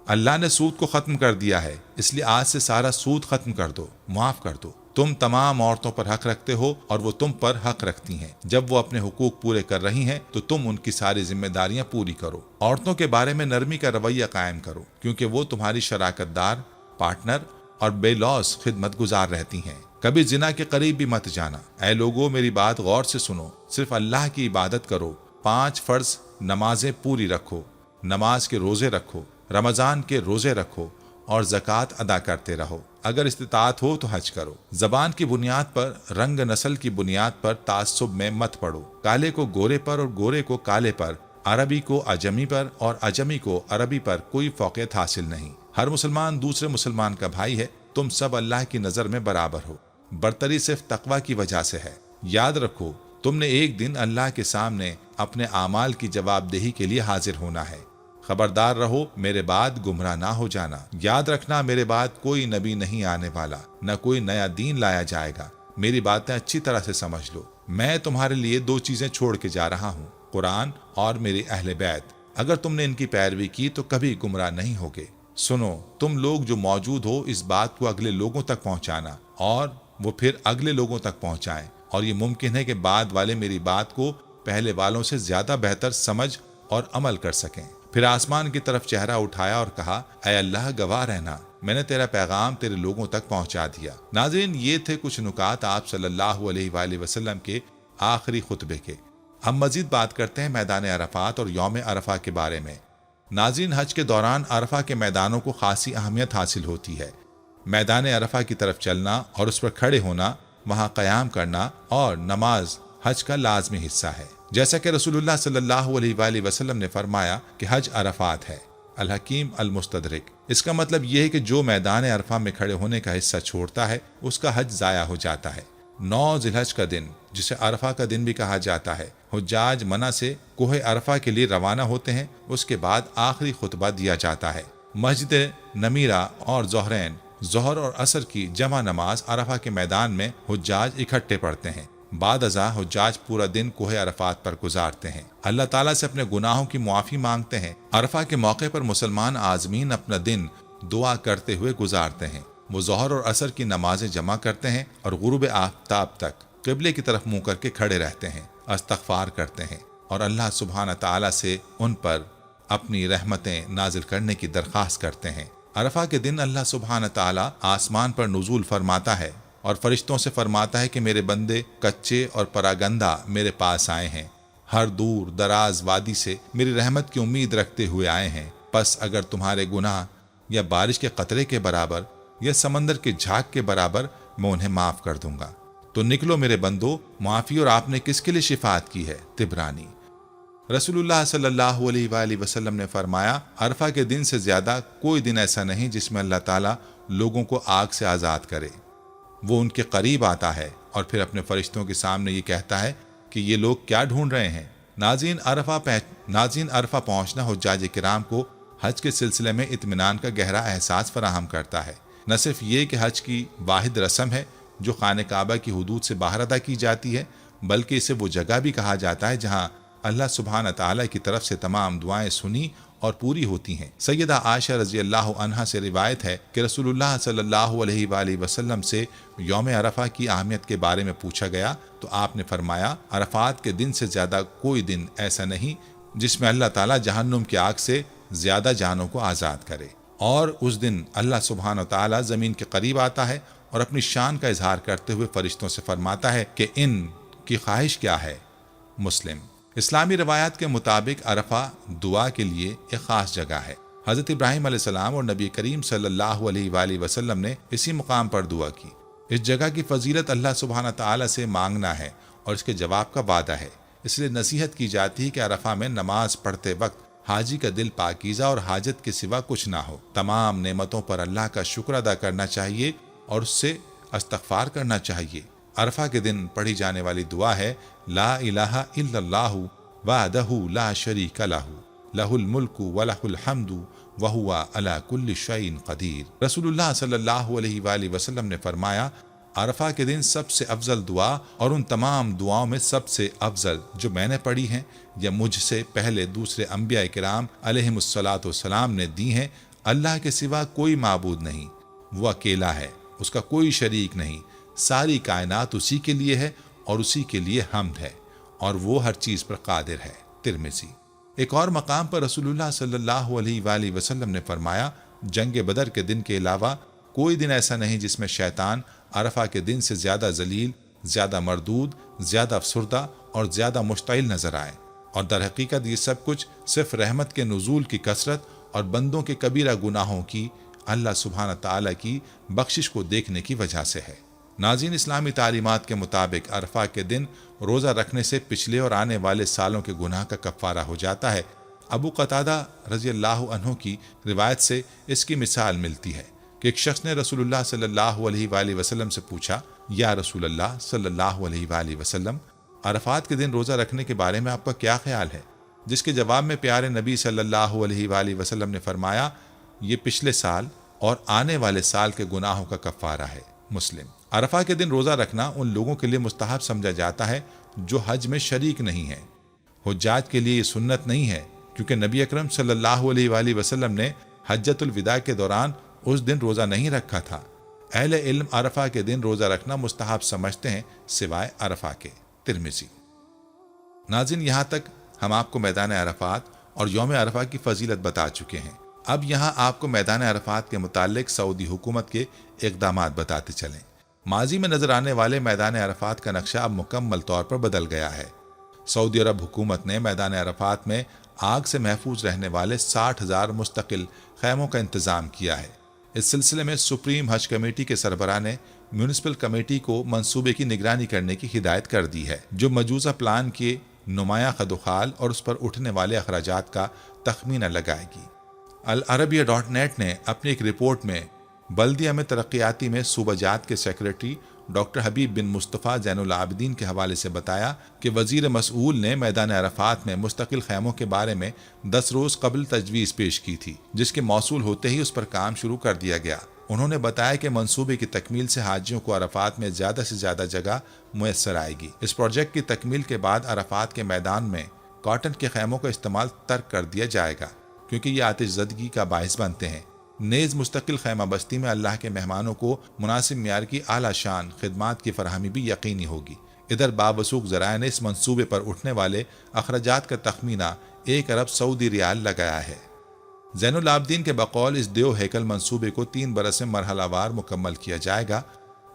Speaker 1: اللہ نے سود کو ختم کر دیا ہے، اس لیے آج سے سارا سود ختم کر دو، معاف کر دو۔ تم تمام عورتوں پر حق رکھتے ہو اور وہ تم پر حق رکھتی ہیں۔ جب وہ اپنے حقوق پورے کر رہی ہیں تو تم ان کی ساری ذمہ داریاں پوری کرو۔ عورتوں کے بارے میں نرمی کا رویہ قائم کرو، کیونکہ وہ تمہاری شراکت دار، پارٹنر اور بے لوث خدمت گزار رہتی ہیں۔ کبھی زنا کے قریب بھی مت جانا۔ اے لوگو میری بات غور سے سنو، صرف اللہ کی عبادت کرو، 5 فرض نمازیں پوری رکھو، نماز کے روزے رکھو، رمضان کے روزے رکھو اور زکوٰۃ ادا کرتے رہو۔ اگر استطاعت ہو تو حج کرو۔ زبان کی بنیاد پر، رنگ نسل کی بنیاد پر تعصب میں مت پڑو۔ کالے کو گورے پر اور گورے کو کالے پر، عربی کو اجمی پر اور اجمی کو عربی پر کوئی فوقیت حاصل نہیں۔ ہر مسلمان دوسرے مسلمان کا بھائی ہے، تم سب اللہ کی نظر میں برابر ہو۔ برتری صرف تقوی کی وجہ سے ہے۔ یاد رکھو تم نے ایک دن اللہ کے سامنے اپنے اعمال کی جواب دہی کے لیے حاضر ہونا ہے۔ خبردار رہو میرے بعد گمراہ نہ ہو جانا۔ یاد رکھنا میرے بعد کوئی نبی نہیں آنے والا، نہ کوئی نیا دین لایا جائے گا۔ میری باتیں اچھی طرح سے سمجھ لو۔ میں تمہارے لیے 2 چیزیں چھوڑ کے جا رہا ہوں، قرآن اور میرے اہل بیت۔ اگر تم نے ان کی پیروی کی تو کبھی گمراہ نہیں ہوگے۔ سنو تم لوگ جو موجود ہو، اس بات کو اگلے لوگوں تک پہنچانا اور وہ پھر اگلے لوگوں تک پہنچائیں، اور یہ ممکن ہے کہ بعد والے میری بات کو پہلے والوں سے زیادہ بہتر سمجھ اور عمل کر سکیں۔ پھر آسمان کی طرف چہرہ اٹھایا اور کہا، اے اللہ گواہ رہنا، میں نے تیرا پیغام تیرے لوگوں تک پہنچا دیا۔ ناظرین یہ تھے کچھ نکات آپ صلی اللہ علیہ وآلہ وسلم کے آخری خطبے کے۔ ہم مزید بات کرتے ہیں میدان عرفات اور یوم عرفہ کے بارے میں۔ ناظرین حج کے دوران عرفہ کے میدانوں کو خاصی اہمیت حاصل ہوتی ہے۔ میدان عرفہ کی طرف چلنا اور اس پر کھڑے ہونا، وہاں قیام کرنا اور نماز حج کا لازمی حصہ ہے۔ جیسا کہ رسول اللہ صلی اللہ علیہ وآلہ وسلم نے فرمایا کہ حج عرفات ہے۔ الحکیم المستدرک۔ اس کا مطلب یہ ہے کہ جو میدان عرفہ میں کھڑے ہونے کا حصہ چھوڑتا ہے اس کا حج ضائع ہو جاتا ہے۔ 9 ذی الحج کا دن، جسے عرفہ کا دن بھی کہا جاتا ہے، حجاج منی سے کوہ عرفہ کے لیے روانہ ہوتے ہیں۔ اس کے بعد آخری خطبہ دیا جاتا ہے۔ مسجد نمیرہ اور ظہرین، ظہر اور عصر کی جمع نماز عرفہ کے میدان میں حجاج اکٹھے پڑھتے ہیں۔ بعد ازاں حجاج پورا دن کوہ عرفات پر گزارتے ہیں، اللہ تعالیٰ سے اپنے گناہوں کی معافی مانگتے ہیں۔ عرفہ کے موقع پر مسلمان عازمین اپنا دن دعا کرتے ہوئے گزارتے ہیں۔ وہ ظہر اور عصر کی نمازیں جمع کرتے ہیں اور غروب آفتاب تک قبلے کی طرف منہ کر کے کھڑے رہتے ہیں، استغفار کرتے ہیں اور اللہ سبحانہ تعالیٰ سے ان پر اپنی رحمتیں نازل کرنے کی درخواست کرتے ہیں۔ عرفہ کے دن اللہ سبحانہ تعالیٰ آسمان پر نزول فرماتا ہے اور فرشتوں سے فرماتا ہے کہ میرے بندے کچے اور پراگندہ میرے پاس آئے ہیں، ہر دور دراز وادی سے میری رحمت کی امید رکھتے ہوئے آئے ہیں۔ پس اگر تمہارے گناہ یا بارش کے قطرے کے برابر یا سمندر کے جھاگ کے برابر، میں انہیں معاف کر دوں گا۔ تو نکلو میرے بندو، معافی اور آپ نے کس کے لیے شفاعت کی ہے؟ طبرانی۔ رسول اللہ صلی اللہ علیہ وآلہ وسلم نے فرمایا، عرفہ کے دن سے زیادہ کوئی دن ایسا نہیں جس میں اللہ تعالیٰ لوگوں کو آگ سے آزاد کرے۔ وہ ان کے قریب آتا ہے اور پھر اپنے فرشتوں کے سامنے یہ کہتا ہے کہ یہ لوگ کیا ڈھونڈ رہے ہیں۔ ناظرین عرفہ پہنچنا حجاج کرام کو حج کے سلسلے میں اطمینان کا گہرا احساس فراہم کرتا ہے۔ نہ صرف یہ کہ حج کی واحد رسم ہے جو خانہ کعبہ کی حدود سے باہر ادا کی جاتی ہے، بلکہ اسے وہ جگہ بھی کہا جاتا ہے جہاں اللہ سبحانہ تعالیٰ کی طرف سے تمام دعائیں سنی اور پوری ہوتی ہیں۔ سیدہ عائشہ رضی اللہ عنہا سے روایت ہے کہ رسول اللہ صلی اللہ علیہ وآلہ وسلم سے یوم عرفہ کی اہمیت کے بارے میں پوچھا گیا تو آپ نے فرمایا، عرفات کے دن سے زیادہ کوئی دن ایسا نہیں جس میں اللہ تعالیٰ جہنم کی آگ سے زیادہ جانوں کو آزاد کرے۔ اور اس دن اللہ سبحانہ تعالیٰ زمین کے قریب آتا ہے اور اپنی شان کا اظہار کرتے ہوئے فرشتوں سے فرماتا ہے کہ ان کی خواہش کیا ہے۔ مسلم۔ اسلامی روایات کے مطابق عرفہ دعا کے لیے ایک خاص جگہ ہے۔ حضرت ابراہیم علیہ السلام اور نبی کریم صلی اللہ علیہ وآلہ وسلم نے اسی مقام پر دعا کی۔ اس جگہ کی فضیلت اللہ سبحانہ تعالیٰ سے مانگنا ہے اور اس کے جواب کا وعدہ ہے۔ اس لیے نصیحت کی جاتی ہے کہ عرفہ میں نماز پڑھتے وقت حاجی کا دل پاکیزہ اور حاجت کے سوا کچھ نہ ہو۔ تمام نعمتوں پر اللہ کا شکر ادا کرنا چاہیے اور اس سے استغفار کرنا چاہیے۔ عرفہ کے دن پڑھی جانے والی دعا ہے، لا الہ الا اللہ وحدہ لا شریک لہ लहुल मुल्कु व लहुल हम्दु व हुवा अला कुल्लि शैइन क़दीर। रसूलुल्लाह सल्लल्लाहु अलैहि वसल्लम ने फरमाया, अरफा के दिन सबसे अफजल दुआ और उन तमाम दुआओं में सबसे अफजल जो मैंने पढ़ी हैं या मुझसे पहले दूसरे अंबिया किराम अलैहिमुस्सलातु वस्सलाम ने दी हैं, अल्लाह के सिवा कोई माबूद नहीं, वो अकेला है, उसका कोई शरीक नहीं, सारी कायनात उसी के लिए है और उसी के लिए हम्द है और वो हर चीज़ पर कादिर है। तिरमिज़ी। एक और मकाम पर रसूलुल्लाह सल्लल्लाहु अलैहि वसल्लम ने फरमाया, जंग बदर के दिन के अलावा कोई दिन ऐसा नहीं जिसमें शैतान अरफा के दिन से ज़्यादा जलील, ज़्यादा मरदूद, ज़्यादा अफसुर्दा और ज़्यादा मुश्तइल नजर आए। और दर हकीकत ये सब कुछ सिर्फ रहमत के नुज़ूल की कसरत और बंदों के कबीरा गुनाहों की अल्लाह सुब्हान ताला की बख्शिश को देखने की वजह से है। नाज़रीन, इस्लामी तालीमात के मुताबिक अरफा के दिन रोज़ा रखने से पिछले और आने वाले सालों के गुनाह का कफ़ारा हो जाता है। अबू क़तादा रज़ियल्लाहु अन्हु की रिवायत से इसकी मिसाल मिलती है कि एक शख्स ने रसूलुल्लाह सल्लल्लाहु अलैहि वसल्लम से पूछा, या रसूलल्लाह सल्लल्लाहु अलैहि वसल्लम, अरफात के दिन रोज़ा रखने के बारे में आपका क्या ख्याल है? जिसके जवाब में प्यारे नबी सल्लल्लाहु अलैहि वसल्लम ने फरमाया, ये पिछले साल और आने वाले साल के गुनाहों का कफ़ारा है। मुस्लिम। अरफा के दिन रोज़ा रखना उन लोगों के लिए मुस्तहब समझा जाता है जो हज में शरीक नहीं है। हुज्जाज के लिए ये सुन्नत नहीं है, क्योंकि नबी अकरम सल्लल्लाहु अलैहि वसल्लम ने हज्जतुल विदा के दौरान उस दिन रोज़ा नहीं रखा था। अहले इल्म अरफा के दिन रोज़ा रखना मुस्तहब समझते हैं, सिवाय अरफा के। तिरमिज़ी। नाज़रीन, यहाँ तक हम आपको मैदान अरफात और यौम अरफा की फजीलत बता चुके हैं। अब यहाँ आपको मैदान अरफात के मुतालिक सऊदी हुकूमत के इक़दामात बताते चलें। माजी में नजर आने वाले मैदान अरफात का नक्शा अब मुकम्मल तौर पर बदल गया है। सऊदी अरब हुकूमत ने मैदान अरफात में आग से महफूज रहने वाले 60,000 मुस्तकिल खैमों का इंतज़ाम किया है। इस सिलसिले में सुप्रीम हज कमेटी के सरबराह ने म्यूनिसिपल कमेटी को मंसूबे की निगरानी करने की हिदायत कर दी है, जो मौजूदा प्लान के नुमाया खदोखाल और उस पर उठने वाले अखराजात का तखमीना लगाएगी। अल अरबिया.net ने अपनी एक रिपोर्ट में बल्दिया में तरक्याती में सूबाजात के सेक्रेटरी डॉक्टर हबीब बिन मुस्तफ़ा ज़ैनुल आबिदीन के हवाले से बताया कि वज़ीर मसऊल ने मैदान अरफात में मुस्तकिल खैमों के बारे में 10 रोज़ कबल तजवीज़ पेश की थी, जिसके मौसूल होते ही उस पर काम शुरू कर दिया गया। उन्होंने बताया कि मंसूबे की तकमील से हाजियों को अरफात में ज़्यादा से ज़्यादा जगह मुयस्सर आएगी। इस प्रोजेक्ट की तकमील के बाद अरफात के मैदान में कॉटन के खैमों का इस्तेमाल तर्क कर दिया जाएगा, क्योंकि ये आतिशज़दगी का बाइस बनते हैं। नेज़ मुस्तकिल खैमा बस्ती में अल्लाह के मेहमानों को मुनासिब मियार की आला शान खिदमात की फरहमी भी यकीनी होगी। इधर बावसूख ज़राए ने इस मंसूबे पर उठने वाले अखराजात का तखमीना 1 अरब सऊदी रियाल लगाया है। ज़ैनुल आबिदीन के बकौल इस देव हैकल मंसूबे को 3 बरस में मरहलावार मुकम्मल किया जाएगा।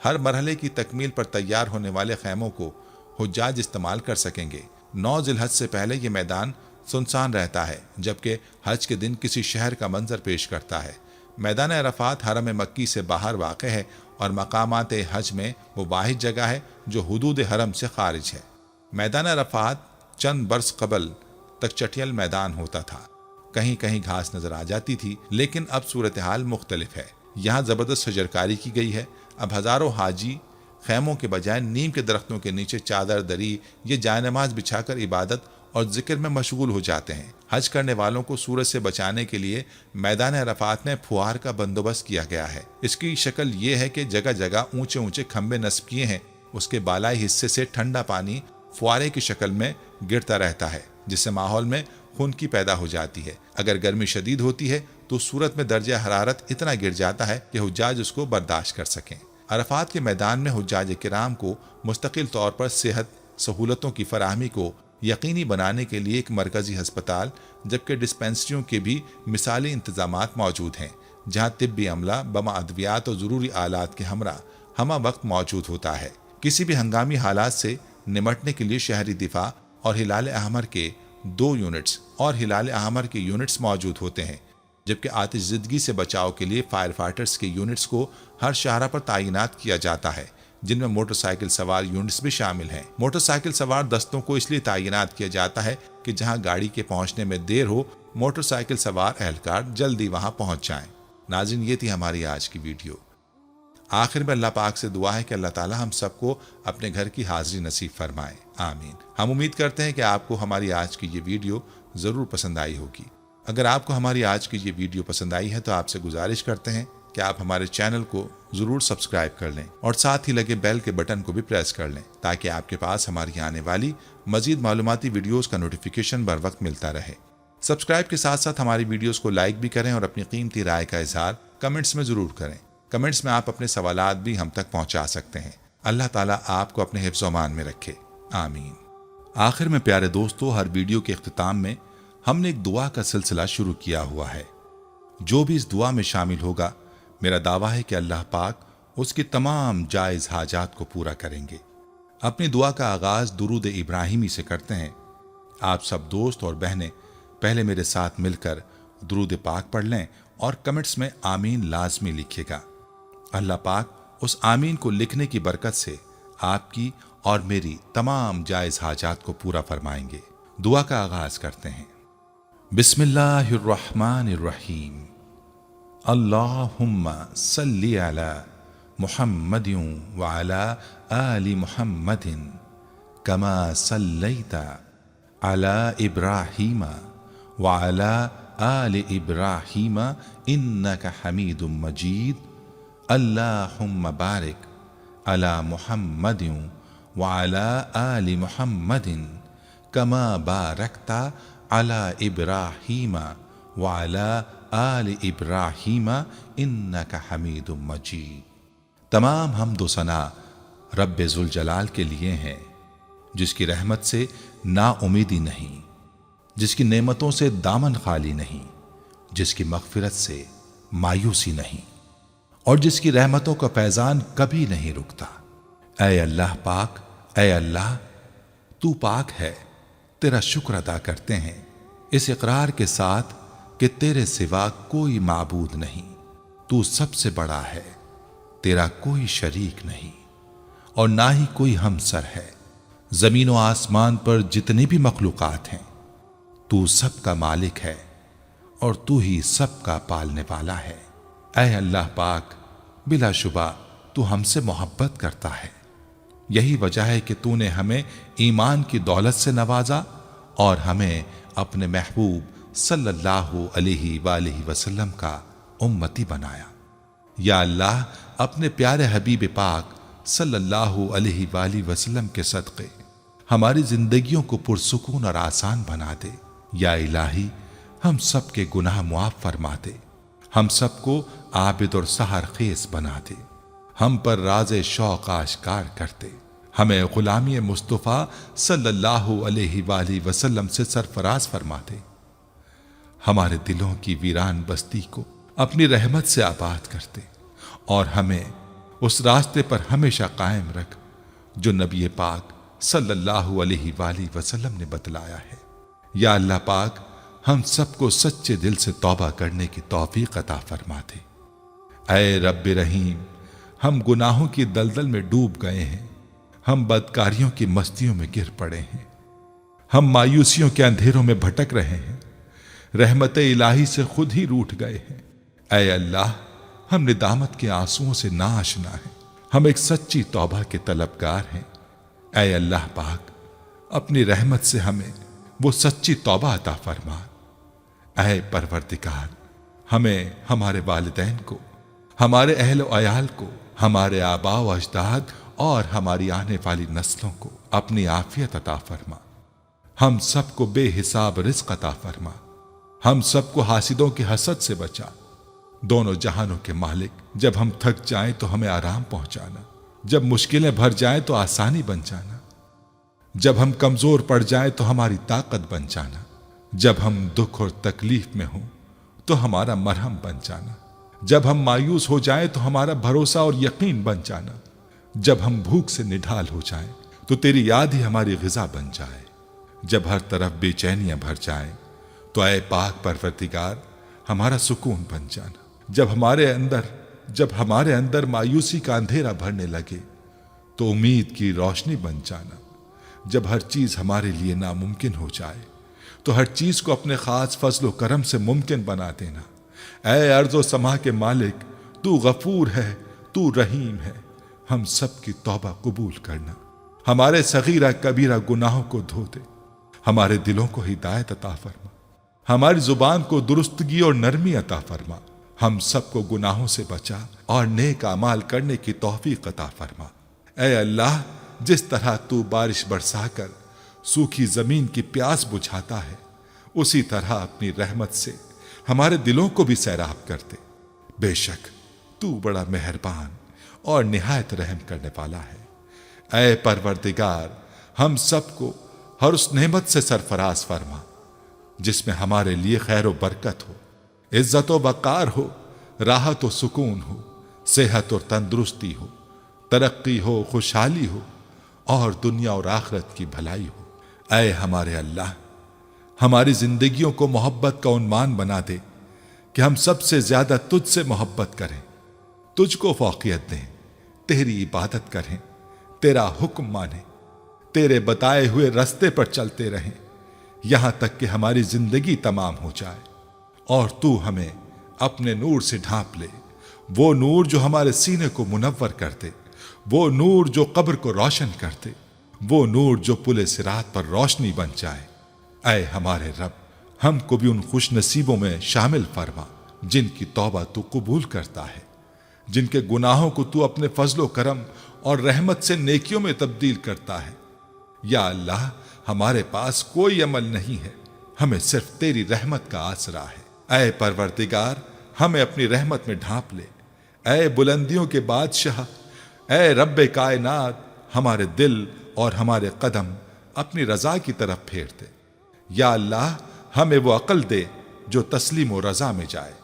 Speaker 1: हर मरहले की तकमील पर तैयार होने वाले खैमों को हुज्जाज इस्तेमाल कर सकेंगे। 9 ज़िलहज से पहले ये मैदान सुनसान रहता है, जबकि हज के दिन किसी शहर का मंजर पेश करता है। मैदान अरफात हरम मक्की से बाहर वाक़ है और मकामात हज में वो वाहिद जगह है जो हुदूद हरम से खारिज है। मैदान अरफात चंद बरस कबल तक चटियल मैदान होता था, कहीं कहीं घास नजर आ जाती थी, लेकिन अब सूरत हाल मुख्तलिफ है। यहाँ ज़बरदस्त शजरकारी की गई है। अब हज़ारों हाजी खैमों के बजाय नीम के दरख्तों के नीचे चादर, दरी या जायनमाज बिछाकर इबादत और जिक्र में मशगूल हो जाते हैं। हज करने वालों को सूरज से बचाने के लिए मैदान अरफात में फुहार का बंदोबस्त किया गया है। इसकी शक्ल ये है कि जगह जगह ऊंचे ऊंचे खंबे नस्ब किए हैं। उसके बालाई हिस्से से ठंडा पानी फुहारे की शक्ल में गिरता रहता है, जिससे माहौल में खुनकी पैदा हो जाती है। अगर गर्मी शदीद होती है तो सूरत में दर्जा हरारत इतना गिर जाता है कि हुज्जाज उसको बर्दाश्त कर सकें। अरफात के मैदान में हुज्जाज किराम को मुस्तकिल तौर पर सेहत सहूलतों की फराहमी को यकीनी बनाने के लिए एक मरकजी हस्पताल जबकि डिस्पेंसरियों के भी मिसाली इंतजामात मौजूद हैं, जहां तिब्बी अमला बमा अद्वियात और ज़रूरी आलात के हमरा वक्त मौजूद होता है। किसी भी हंगामी हालात से निमटने के लिए शहरी दिफा और हिलाल अहमर के 2 यूनिट्स मौजूद होते हैं, जबकि आतिशज़दगी से बचाव के लिए फायर फाइटर्स के यूनिट्स को हर शहरा पर तैनात किया जाता है, जिनमें मोटरसाइकिल सवार यूनिट्स भी शामिल हैं। मोटरसाइकिल सवार दस्तों को इसलिए तैनात किया जाता है कि जहां गाड़ी के पहुंचने में देर हो, मोटरसाइकिल सवार एहलकार जल्दी वहां पहुंच जाएं। नाज़रीन, ये थी हमारी आज की वीडियो। आखिर में अल्लाह पाक से दुआ है कि अल्लाह ताला हम सबको अपने घर की हाज़िरी नसीब फरमाए, आमीन। हम उम्मीद करते हैं कि आपको हमारी आज की ये वीडियो ضرور پسند آئی ہوگی۔ اگر آپ کو ہماری آج کی یہ ویڈیو پسند آئی ہے تو آپ سے گزارش کرتے ہیں کہ آپ ہمارے چینل کو ضرور سبسکرائب کر لیں اور ساتھ ہی لگے بیل کے بٹن کو بھی پریس کر لیں تاکہ آپ کے پاس ہماری آنے والی مزید معلوماتی ویڈیوز کا نوٹیفیکیشن بر وقت ملتا رہے۔ سبسکرائب کے ساتھ ساتھ ہماری ویڈیوز کو لائک بھی کریں اور اپنی قیمتی رائے کا اظہار کمنٹس میں ضرور کریں۔ کمنٹس میں آپ اپنے سوالات بھی ہم تک پہنچا سکتے ہیں۔ اللہ تعالیٰ آپ کو اپنے حفظ و امان میں رکھے، آمین۔ آخر میں پیارے دوستو، ہر ویڈیو کے اختتام میں ہم نے ایک دعا کا سلسلہ شروع کیا ہوا ہے۔ جو بھی اس دعا میں شامل ہوگا، میرا دعویٰ ہے کہ اللہ پاک اس کی تمام جائز حاجات کو پورا کریں گے۔ اپنی دعا کا آغاز درود ابراہیمی سے کرتے ہیں۔ آپ سب دوست اور بہنیں پہلے میرے ساتھ مل کر درود پاک پڑھ لیں اور کمنٹس میں آمین لازمی لکھیے گا۔ اللہ پاک اس آمین کو لکھنے کی برکت سے آپ کی اور میری تمام جائز حاجات کو پورا فرمائیں گے۔ دعا کا آغاز کرتے ہیں۔ بسم اللہ الرحمن الرحیم۔ اللہم صلی علی محمد وعلی آل محمد کما صلیت علی ابراہیم وعلی آل ابراہیم انک حمید مجید۔ اللہم بارک علی محمد وعلی آل محمد کما بارکت علی ابراہیم وعلی آل ابراہیم انک حمید مجید۔ تمام حمد و ثنا رب ذوالجلال کے لیے ہیں، جس کی رحمت سے نا امیدی نہیں، جس کی نعمتوں سے دامن خالی نہیں، جس کی مغفرت سے مایوسی نہیں، اور جس کی رحمتوں کا فیضان کبھی نہیں رکتا۔ اے اللہ پاک، اے اللہ تو پاک ہے، تیرا شکر ادا کرتے ہیں اس اقرار کے ساتھ کہ تیرے سوا کوئی معبود نہیں، تو سب سے بڑا ہے، تیرا کوئی شریک نہیں اور نہ ہی کوئی ہمسر ہے۔ زمین و آسمان پر جتنی بھی مخلوقات ہیں، تو سب کا مالک ہے اور تو ہی سب کا پالنے والا ہے۔ اے اللہ پاک، بلا شبہ تو ہم سے محبت کرتا ہے، یہی وجہ ہے کہ تو نے ہمیں ایمان کی دولت سے نوازا اور ہمیں اپنے محبوب صلی اللہ علیہ وآلہ وسلم کا امتی بنایا۔ یا اللہ، اپنے پیارے حبیب پاک صلی اللہ علیہ وآلہ وسلم کے صدقے ہماری زندگیوں کو پرسکون اور آسان بنا دے۔ یا الہی، ہم سب کے گناہ معاف فرما دے، ہم سب کو عابد اور سحر خیز بنا دے، ہم پر راز شوق آشکار کر دے، ہمیں غلامی مصطفیٰ صلی اللہ علیہ وآلہ وسلم سے سرفراز فرما دے، ہمارے دلوں کی ویران بستی کو اپنی رحمت سے آباد کر دے اور ہمیں اس راستے پر ہمیشہ قائم رکھ جو نبی پاک صلی اللہ علیہ وآلہ وسلم نے بتلایا ہے۔ یا اللہ پاک، ہم سب کو سچے دل سے توبہ کرنے کی توفیق عطا فرما دے۔ اے رب رحیم، ہم گناہوں کی دلدل میں ڈوب گئے ہیں، ہم بدکاریوں کی مستیوں میں گر پڑے ہیں، ہم مایوسیوں کے اندھیروں میں بھٹک رہے ہیں، رحمت الہی سے خود ہی روٹھ گئے ہیں۔ اے اللہ، ہم ندامت کے آنسوؤں سے ناآشنا ہیں، ہم ایک سچی توبہ کے طلبگار ہیں۔ اے اللہ پاک، اپنی رحمت سے ہمیں وہ سچی توبہ عطا فرما۔ اے پروردگار، ہمیں ہمارے والدین کو، ہمارے اہل و عیال کو، ہمارے آباء و اجداد اور ہماری آنے والی نسلوں کو اپنی عافیت عطا فرما۔ ہم سب کو بے حساب رزق عطا فرما، ہم سب کو حاسدوں کی حسد سے بچا۔ دونوں جہانوں کے مالک، جب ہم تھک جائیں تو ہمیں آرام پہنچانا، جب مشکلیں بھر جائیں تو آسانی بن جانا، جب ہم کمزور پڑ جائیں تو ہماری طاقت بن جانا، جب ہم دکھ اور تکلیف میں ہوں تو ہمارا مرہم بن جانا، جب ہم مایوس ہو جائیں تو ہمارا بھروسہ اور یقین بن جانا، جب ہم بھوک سے نڈھال ہو جائیں تو تیری یاد ہی ہماری غذا بن جائے، جب ہر طرف بے چینیاں بھر جائیں تو اے پاک پروردگار ہمارا سکون بن جانا، جب ہمارے اندر مایوسی کا اندھیرا بھرنے لگے تو امید کی روشنی بن جانا، جب ہر چیز ہمارے لیے ناممکن ہو جائے تو ہر چیز کو اپنے خاص فضل و کرم سے ممکن بنا دینا۔ اے ارض و سما کے مالک، تو غفور ہے، تو رحیم ہے، ہم سب کی توبہ قبول کرنا، ہمارے صغیرہ کبیرہ گناہوں کو دھو دے، हमारे दिलों को हिदायत अता फरमा, हमारी जुबान को दुरुस्तगी और नरमी अता फरमा, हम सबको गुनाहों से बचा और नेक अमाल करने की तौफीक अता फरमा। ऐ अल्लाह, जिस तरह तू बारिश बरसाकर सूखी जमीन की प्यास बुझाता है, उसी तरह अपनी रहमत से हमारे दिलों को भी सैराब कर दे। बेशक तू बड़ा मेहरबान और निहायत रहम करने वाला है। ऐ परवरदिगार, हम सबको हर उस नेमत से सरफराज फरमा जिसमें हमारे लिए खैर व बरकत हो, इज्जत व वक़ार हो, राहत व सुकून हो, सेहत और तंदुरुस्ती हो, तरक्की हो, खुशहाली हो और दुनिया और आखिरत की भलाई हो। ऐ हमारे अल्लाह, हमारी जिंदगियों को मोहब्बत का उन्मान बना दे कि हम सबसे ज्यादा तुझसे मोहब्बत करें, तुझको फौकियत दें, तेरी इबादत करें, तेरा हुक्म माने, तेरे बताए हुए रास्ते पर चलते रहें, यहां तक कि हमारी जिंदगी तमाम हो जाए और तू हमें अपने नूर से ढांप ले, वो नूर जो हमारे सीने को मुनव्वर कर दे, वो नूर जो कब्र को रोशन कर दे, वो नूर जो पुले सिरात पर रोशनी बन जाए। ऐ हमारे रब, हमको भी उन खुश नसीबों में शामिल फरमा जिनकी तौबा तू कबूल करता है, जिनके गुनाहों को तू अपने फजलो करम और रहमत से नेकियों में तब्दील करता है। या अल्लाह, हमारे पास कोई अमल नहीं है, हमें सिर्फ तेरी रहमत का आसरा है। ऐ परवरदिगार, हमें अपनी रहमत में ढांप ले। ऐ बुलंदियों के बादशाह, ऐ रब्बे कायनात, हमारे दिल और हमारे कदम अपनी रजा की तरफ फेर दे। या अल्लाह, हमें वो अक्ल दे जो तस्लीम और रजा में जाए,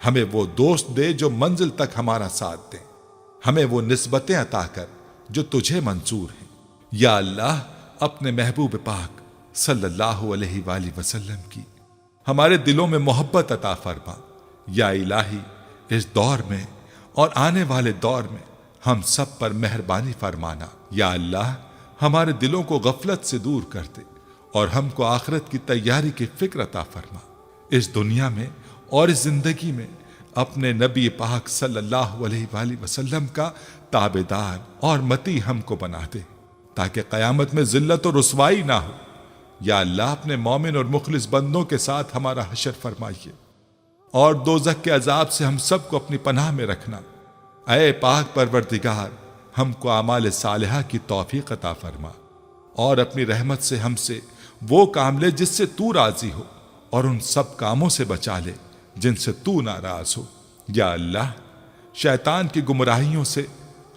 Speaker 1: हमें वो दोस्त दे जो मंजिल तक हमारा साथ दे, हमें वो निस्बतें अता कर जो तुझे मंजूर हैं। या अल्लाह, अपने महबूब पाक सल्लल्लाहु अलैहि वसल्लम की हमारे दिलों में मोहब्बत अता फरमा। या इलाही, इस दौर में और आने वाले दौर में हम सब पर मेहरबानी फरमाना। या अल्लाह, हमारे दिलों को गफलत से दूर कर दे और हमको आखिरत की तैयारी की फिक्र अता फरमा। इस दुनिया में और इस जिंदगी में अपने नबी पाक सल्लल्लाहु अलैहि वसल्लम का ताबेदार और मती हमको बना दे ताकि क़यामत में जिल्लत और रुसवाई ना हो। या अल्लाह, अपने मोमिन और मुखलिस बंदों के साथ हमारा हशर फरमाइए और दोज़ख के अजाब से हम सबको अपनी पनाह में रखना। ऐ पाक परवरदिगार, हमको आमाल सालिहा की तौफीक अता फरमा और अपनी रहमत से हमसे वो काम ले जिससे तू राजी हो और उन सब कामों से बचा ले जिनसे तू नाराज हो। या अल्लाह, शैतान की गुमराहियों से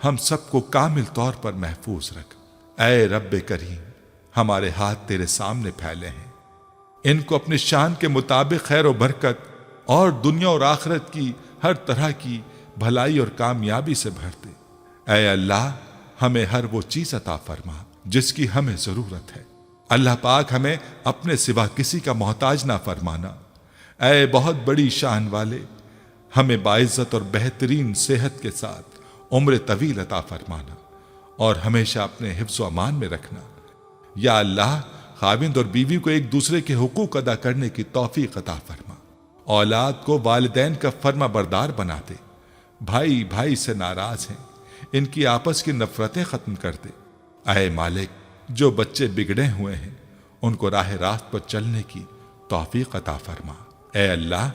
Speaker 1: हम सबको कामिल तौर पर महफूज रख। ऐ रब्बे करीम, हमारे हाथ तेरे सामने फैले हैं, इनको अपनी शान के मुताबिक खैर और बरकत और दुनिया और आखिरत की हर तरह की भलाई और कामयाबी से भर दे। ऐ अल्लाह, हमें हर वो चीज अता फरमा जिसकी हमें जरूरत है। अल्लाह पाक, हमें अपने सिवा किसी का मोहताज ना फरमाना। ऐ बहुत बड़ी शान वाले, हमें बाइज्जत और बेहतरीन सेहत के साथ उम्र तवील अता फरमाना और हमेशा अपने हिफ्ज़ व अमान में रखना। या अल्लाह, खाविंद और बीवी को एक दूसरे के हुकूक अदा करने की तौफीक अता फरमा। औलाद को वालिदैन का फर्मा बरदार बना दे। भाई भाई से नाराज हैं, इनकी आपस की नफरतें खत्म कर दे। ऐ मालिक, जो बच्चे बिगड़े हुए हैं उनको राह रास्त पर चलने की तौफीक अता फरमा। ऐ अल्लाह,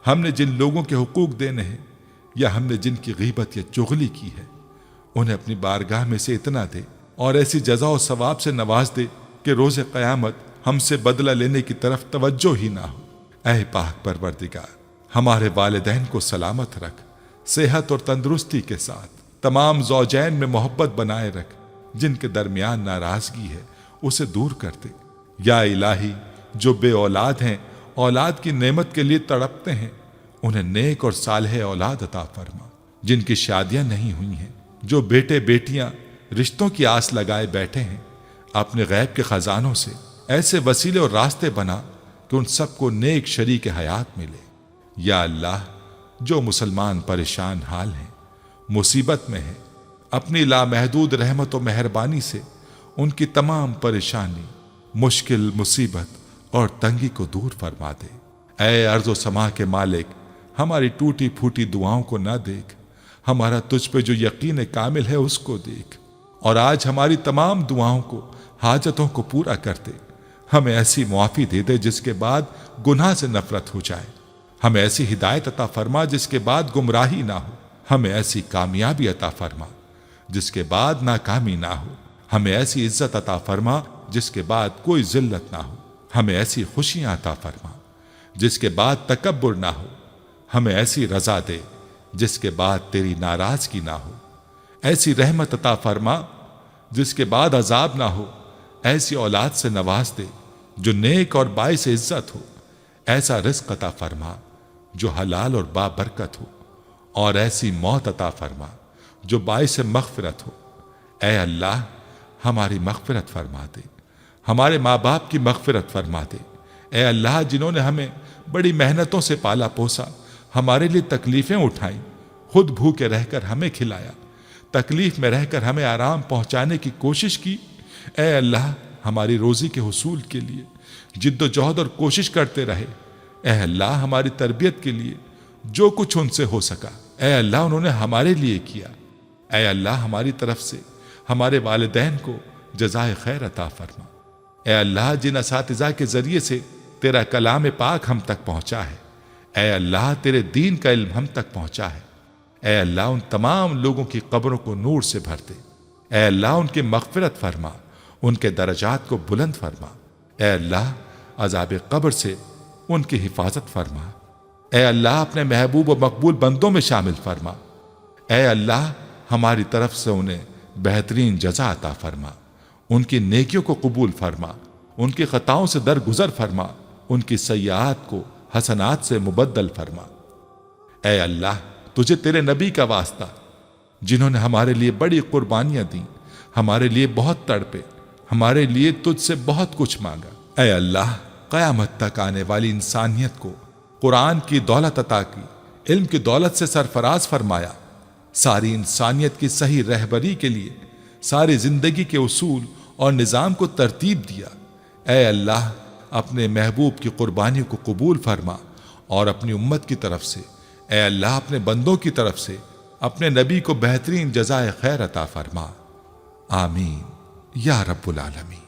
Speaker 1: हमने जिन लोगों के हुकूक देने हैं या हमने जिनकी गीबत या चुगली की है, उन्हें अपनी बारगाह में से इतना दे और ऐसी जज़ा और सवाब से नवाज दे कि रोज़े क़यामत हमसे बदला लेने की तरफ तवज्जो ही ना हो। ऐ पाक परवरदिगार, हमारे वालिदैन को सलामत रख, सेहत और तंदुरुस्ती के साथ तमाम ज़ौजैन में मोहब्बत बनाए रख, जिनके दरमियान नाराजगी है उसे दूर कर दे। या इलाही, जो बे औलाद हैं, औलाद की नेमत के लिए तड़पते हैं, उन्हें नेक और सालेह औलाद अता फरमा। जिनकी शादियां नहीं हुई हैं, जो बेटे बेटियां रिश्तों की आस लगाए बैठे हैं, अपने गैब के खजानों से ऐसे वसीले और रास्ते बना कि उन सबको नेक शरीक हयात मिले। या अल्लाह, जो मुसलमान परेशान हाल हैं, मुसीबत में हैं, अपनी लामहदूद रहमत और मेहरबानी से उनकी तमाम परेशानी, मुश्किल, मुसीबत और तंगी को दूर फरमा दे। ऐ अर्ज़ समा के मालिक, हमारी टूटी फूटी दुआओं को ना देख, हमारा तुझ पे जो यकीन कामिल है उसको देख और आज हमारी तमाम दुआओं को, हाजतों को पूरा कर दे। ہمیں ایسی معافی دے دے جس کے بعد گناہ سے نفرت ہو جائے، ہمیں ایسی ہدایت عطا فرما جس کے بعد گمراہی نہ ہو، ہمیں ایسی کامیابی عطا فرما جس کے بعد ناکامی نہ ہو، ہمیں ایسی عزت عطا فرما جس کے بعد کوئی ذلت نہ ہو، ہمیں ایسی خوشیاں عطا فرما جس کے بعد تکبر نہ ہو، ہمیں ایسی رضا دے جس کے بعد تیری ناراضگی نہ ہو، ایسی رحمت عطا فرما جس کے بعد عذاب نہ ہو، ایسی اولاد سے نواز دے جو نیک اور باعث عزت ہو، ایسا رزق عطا فرما جو حلال اور بابرکت ہو، اور ایسی موت عطا فرما جو باعث مغفرت ہو۔ اے اللہ ہماری مغفرت فرما دے، ہمارے ماں باپ کی مغفرت فرما دے۔ اے اللہ جنہوں نے ہمیں بڑی محنتوں سے پالا پوسا، ہمارے لیے تکلیفیں اٹھائیں، خود بھوکے رہ کر ہمیں کھلایا، تکلیف میں رہ کر ہمیں آرام پہنچانے کی کوشش کی، اے اللہ ہماری روزی کے حصول کے لیے جد و جہد اور کوشش کرتے رہے۔ اے اللہ ہماری تربیت کے لیے جو کچھ ان سے ہو سکا اے اللہ انہوں نے ہمارے لیے کیا۔ اے اللہ ہماری طرف سے ہمارے والدین کو جزائے خیر عطا فرما۔ اے اللہ جن اساتذہ کے ذریعے سے تیرا کلام پاک ہم تک پہنچا ہے، اے اللہ تیرے دین کا علم ہم تک پہنچا ہے، اے اللہ ان تمام لوگوں کی قبروں کو نور سے بھر دے۔ اے اللہ ان کی مغفرت فرما، ان کے درجات کو بلند فرما۔ اے اللہ عذاب قبر سے ان کی حفاظت فرما۔ اے اللہ اپنے محبوب و مقبول بندوں میں شامل فرما۔ اے اللہ ہماری طرف سے انہیں بہترین جزا عطا فرما، ان کی نیکیوں کو قبول فرما، ان کی خطاؤں سے درگزر فرما، ان کی سیئات کو حسنات سے مبدل فرما۔ اے اللہ تجھے تیرے نبی کا واسطہ جنہوں نے ہمارے لیے بڑی قربانیاں دیں، ہمارے لیے بہت تڑپے، ہمارے لیے تجھ سے بہت کچھ مانگا، اے اللہ قیامت تک آنے والی انسانیت کو قرآن کی دولت عطا کی، علم کی دولت سے سرفراز فرمایا، ساری انسانیت کی صحیح رہبری کے لیے ساری زندگی کے اصول اور نظام کو ترتیب دیا۔ اے اللہ اپنے محبوب کی قربانیوں کو قبول فرما، اور اپنی امت کی طرف سے اے اللہ اپنے بندوں کی طرف سے اپنے نبی کو بہترین جزائے خیر عطا فرما۔ آمین یا رب العالمین۔